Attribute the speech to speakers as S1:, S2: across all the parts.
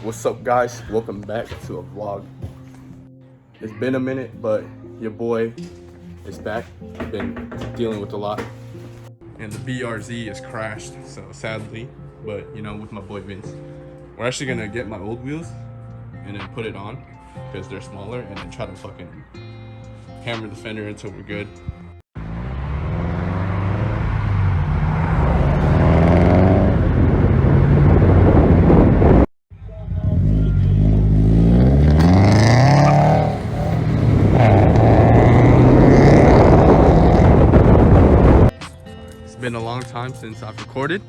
S1: What's up, guys? Welcome back to a vlog. It's been a minute, but your boy is back. I've been dealing with a lot. And the BRZ is crashed, so sadly, but you know, with my boy Vince, we're actually gonna get my old wheels and then put it on because they're smaller and then try to fucking hammer the fender until we're good. It's been a long time since I've recorded.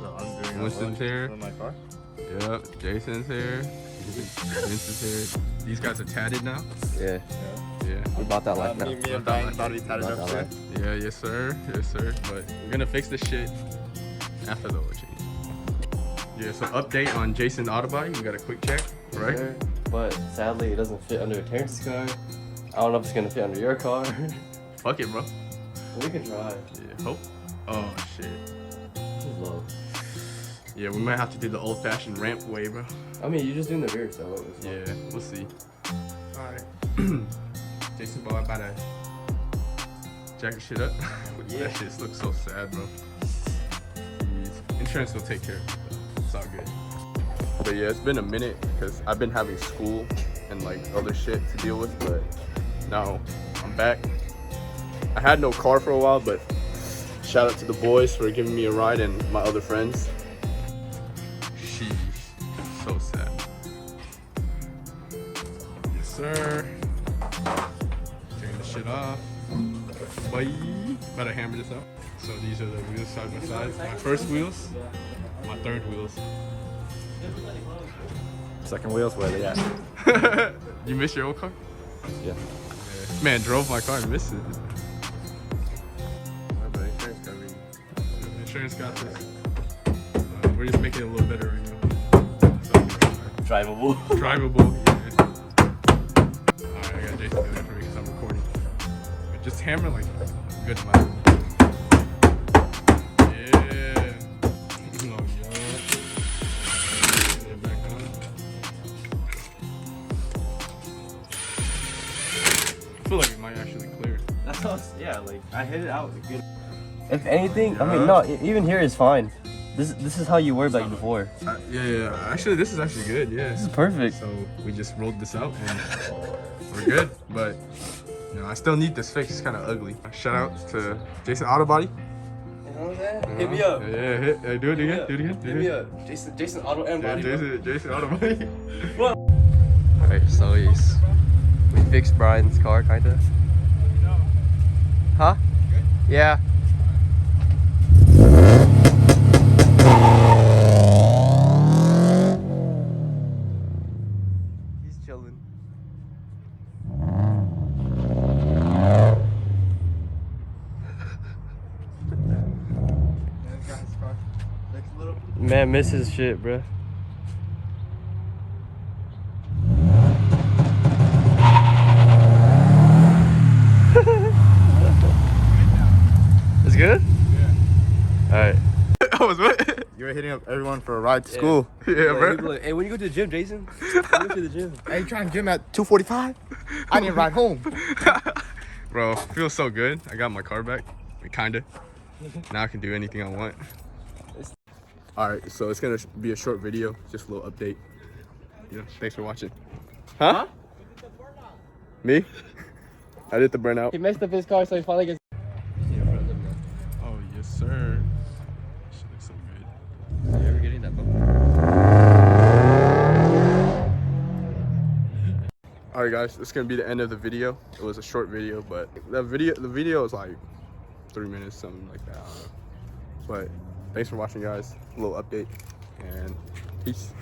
S2: So I'm doing
S1: Winston's here.
S2: in my car.
S1: Yep, Jason's here. Vince is here. These guys are tatted now.
S3: Yeah,
S1: Yeah.
S3: we bought that life now.
S2: Me and Brian about to be tatted
S3: Bought
S2: up
S3: that
S2: soon.
S3: life.
S1: Yeah, yes sir. Yes sir. But we're gonna fix this shit after the oil change. Yeah, so update on Jason's auto body. We got a quick check, right?
S3: Sure, but sadly, it doesn't fit under Terrence's car. I don't know if it's gonna fit under your car.
S1: Fuck it, bro.
S3: We can try.
S1: Yeah, hope. Oh shit.
S3: This is low.
S1: Yeah, we might have to do the old-fashioned ramp way, bro.
S3: I mean, you're just doing the rear, so it was low.
S1: Yeah, we'll see. Alright. Jason boy about to jack the shit up.
S3: Yeah.
S1: That shit looks so sad, bro. Jeez. Insurance will take care of it, though. It's all good. But yeah, it's been a minute because I've been having school and like other shit to deal with, but now I'm back. I had no car for a while, but shout out to the boys for giving me a ride and my other friends. Sheesh, so sad. Yes, sir. Taking the shit off. Bye. Better hammer this out. So these are the wheels side by side. My first wheels, my third wheels.
S3: Second wheels, where they at?
S1: You missed your old car?
S3: Yeah.
S1: Yeah. Man, drove my car and missed it.
S2: But insurance coverage.
S1: Insurance got this. We're just making it a little better right now. So,
S3: Drivable.
S1: drivable. Yeah. Alright, I got Jason doing it for me because I'm recording. But just hammer like a good amount. Yeah. Oh, yeah. Get it back on. I feel like it might actually clear.
S3: That's all, yeah, like, I hit it out good. If anything, I mean, no, even here is fine. This is how you were like before.
S1: Yeah. Actually, this is actually good. Yeah.
S3: This is perfect.
S1: So we just rolled this out and we're good. But you know, I still need this fixed. It's kind of ugly. Shout out to Jason Auto Body.
S3: You know what I'm saying? Hit me up.
S1: Yeah, hit. Do it again. Do it again.
S3: Hit me up. Jason Auto and
S1: Yeah,
S3: Body.
S1: Jason Auto Body.
S3: What? Alright, so we fixed Brian's car, kinda. Huh? Yeah. He's chilling. Man misses shit, bruh. It's good? Yeah. Alright.
S1: I was what?
S2: You were hitting up everyone for a ride to school.
S1: Yeah, bro.
S3: Like, hey, when you go to the gym, Jason? Go to the gym.
S2: Hey, you trying to gym at 2:45? I need to ride home.
S1: Bro, feels so good. I got my car back. Kinda. Now I can do anything I want. Alright, so it's gonna be a short video, just a little update. Yeah, thanks for watching. Huh? Me? I did the burnout.
S3: He messed up his car, so he finally gets.
S1: Oh yes, sir. Shit looks so good.
S3: You ever getting that bumper?
S1: Alright guys, this is gonna be the end of the video. It was a short video, but the video is like 3 minutes, something like that. I don't know. But thanks for watching, guys. A little update and peace.